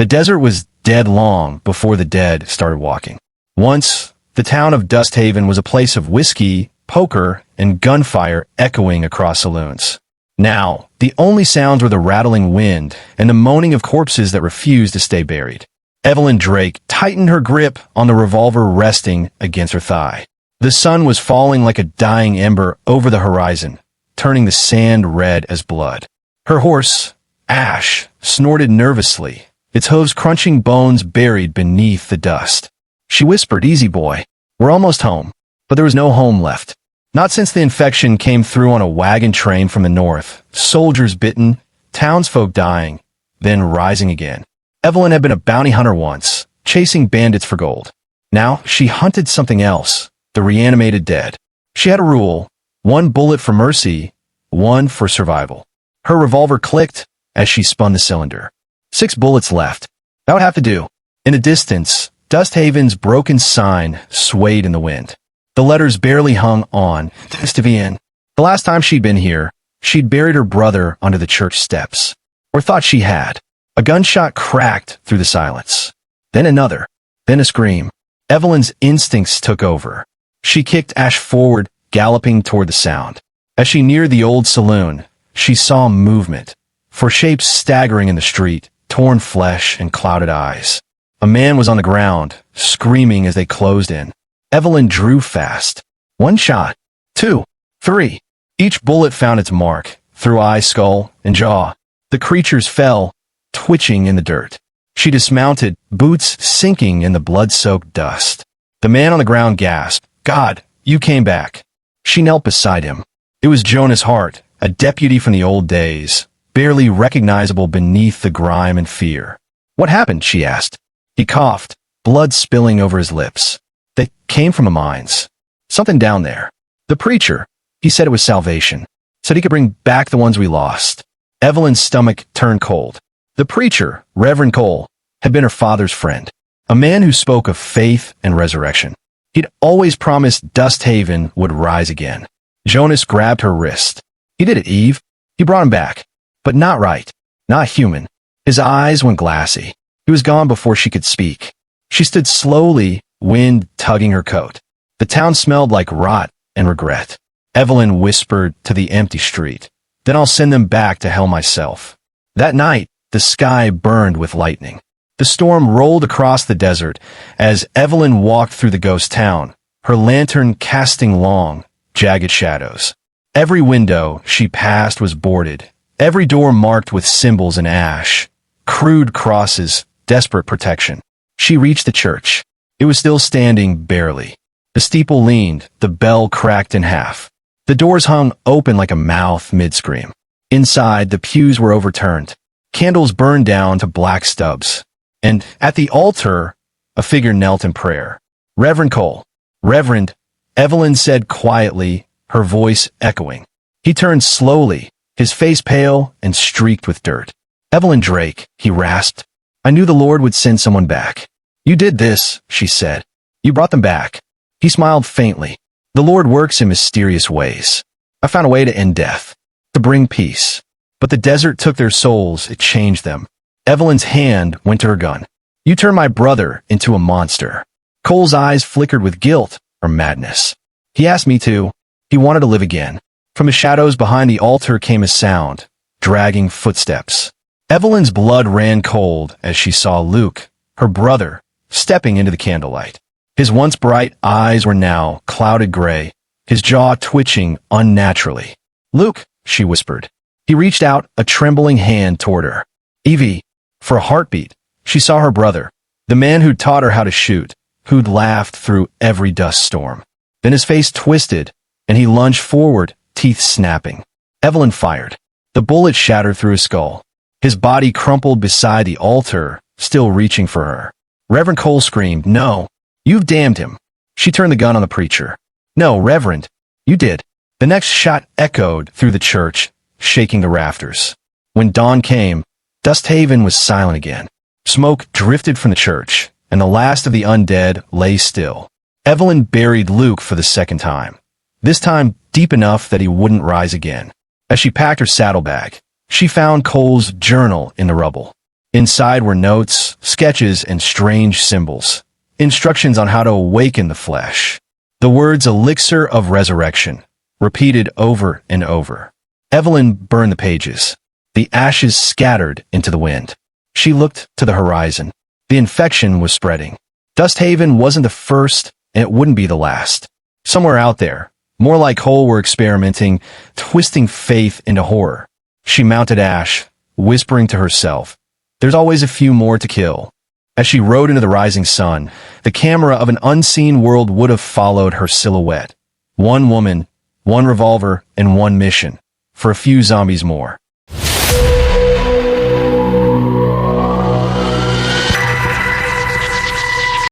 The desert was dead long before the dead started walking. Once, the town of Dusthaven was a place of whiskey, poker, and gunfire echoing across saloons. Now, the only sounds were the rattling wind and the moaning of corpses that refused to stay buried. Evelyn Drake tightened her grip on the revolver resting against her thigh. The sun was falling like a dying ember over the horizon, turning the sand red as blood. Her horse, Ash, snorted nervously, its hooves crunching bones buried beneath the dust. She whispered, "Easy, boy. We're almost home." But there was no home left. Not since the infection came through on a wagon train from the north, soldiers bitten, townsfolk dying, then rising again. Evelyn had been a bounty hunter once, chasing bandits for gold. Now she hunted something else, the reanimated dead. She had a rule: 1 bullet for mercy, 1 for survival. Her revolver clicked as she spun the cylinder. 6 bullets left. That would have to do. In the distance, Dusthaven's broken sign swayed in the wind. The letters barely hung on. Dusthaven. The last time she'd been here, she'd buried her brother under the church steps. Or thought she had. A gunshot cracked through the silence. Then another. Then a scream. Evelyn's instincts took over. She kicked Ash forward, galloping toward the sound. As she neared the old saloon, she saw movement. 4 shapes staggering in the street, torn flesh and clouded eyes. A man was on the ground, screaming as they closed in. Evelyn drew fast. 1 shot. 2. 3. Each bullet found its mark, through eye, skull, and jaw. The creatures fell, twitching in the dirt. She dismounted, boots sinking in the blood-soaked dust. The man on the ground gasped, "God, you came back." She knelt beside him. It was Jonas Hart, a deputy from the old days, barely recognizable beneath the grime and fear. "What happened?" she asked. He coughed, blood spilling over his lips. "They came from the mines. Something down there. The preacher. He said it was salvation. Said he could bring back the ones we lost." Evelyn's stomach turned cold. The preacher, Reverend Cole, had been her father's friend, a man who spoke of faith and resurrection. He'd always promised Dusthaven would rise again. Jonas grabbed her wrist. "He did it, Eve. He brought him back. But not right. Not human." His eyes went glassy. He was gone before she could speak. She stood slowly, wind tugging her coat. The town smelled like rot and regret. Evelyn whispered to the empty street, "Then I'll send them back to hell myself." That night, the sky burned with lightning. The storm rolled across the desert as Evelyn walked through the ghost town, her lantern casting long, jagged shadows. Every window she passed was boarded, every door marked with symbols in ash, crude crosses, desperate protection. She reached the church. It was still standing barely. The steeple leaned, the bell cracked in half. The doors hung open like a mouth mid-scream. Inside, the pews were overturned. Candles burned down to black stubs. And at the altar, a figure knelt in prayer. "Reverend Cole." "Reverend," Evelyn said quietly, her voice echoing. He turned slowly, his face pale and streaked with dirt. "Evelyn Drake," he rasped. "I knew the Lord would send someone back." "You did this," she said. "You brought them back." He smiled faintly. "The Lord works in mysterious ways. I found a way to end death, to bring peace. But the desert took their souls, it changed them." Evelyn's hand went to her gun. "You turned my brother into a monster." Cole's eyes flickered with guilt or madness. "He asked me to. He wanted to live again." From the shadows behind the altar came a sound, dragging footsteps. Evelyn's blood ran cold as she saw Luke, her brother, stepping into the candlelight. His once bright eyes were now clouded gray, his jaw twitching unnaturally. "Luke," she whispered. He reached out a trembling hand toward her. "Evie." For a heartbeat, she saw her brother, the man who'd taught her how to shoot, who'd laughed through every dust storm. Then his face twisted, and he lunged forward, teeth snapping. Evelyn fired. The bullet shattered through his skull. His body crumpled beside the altar, still reaching for her. Reverend Cole screamed, "No, you've damned him." She turned the gun on the preacher. "No, Reverend, you did." The next shot echoed through the church, shaking the rafters. When dawn came, Dusthaven was silent again. Smoke drifted from the church, and the last of the undead lay still. Evelyn buried Luke for the second time, this time deep enough that he wouldn't rise again. As she packed her saddlebag, she found Cole's journal in the rubble. Inside were notes, sketches, and strange symbols. Instructions on how to awaken the flesh. The words elixir of resurrection, repeated over and over. Evelyn burned the pages. The ashes scattered into the wind. She looked to the horizon. The infection was spreading. Dusthaven wasn't the first, and it wouldn't be the last. Somewhere out there, more like Hole were experimenting, twisting faith into horror. She mounted Ash, whispering to herself, "There's always a few more to kill." As she rode into the rising sun, the camera of an unseen world would have followed her silhouette. One woman, one revolver, and one mission. For a few zombies more.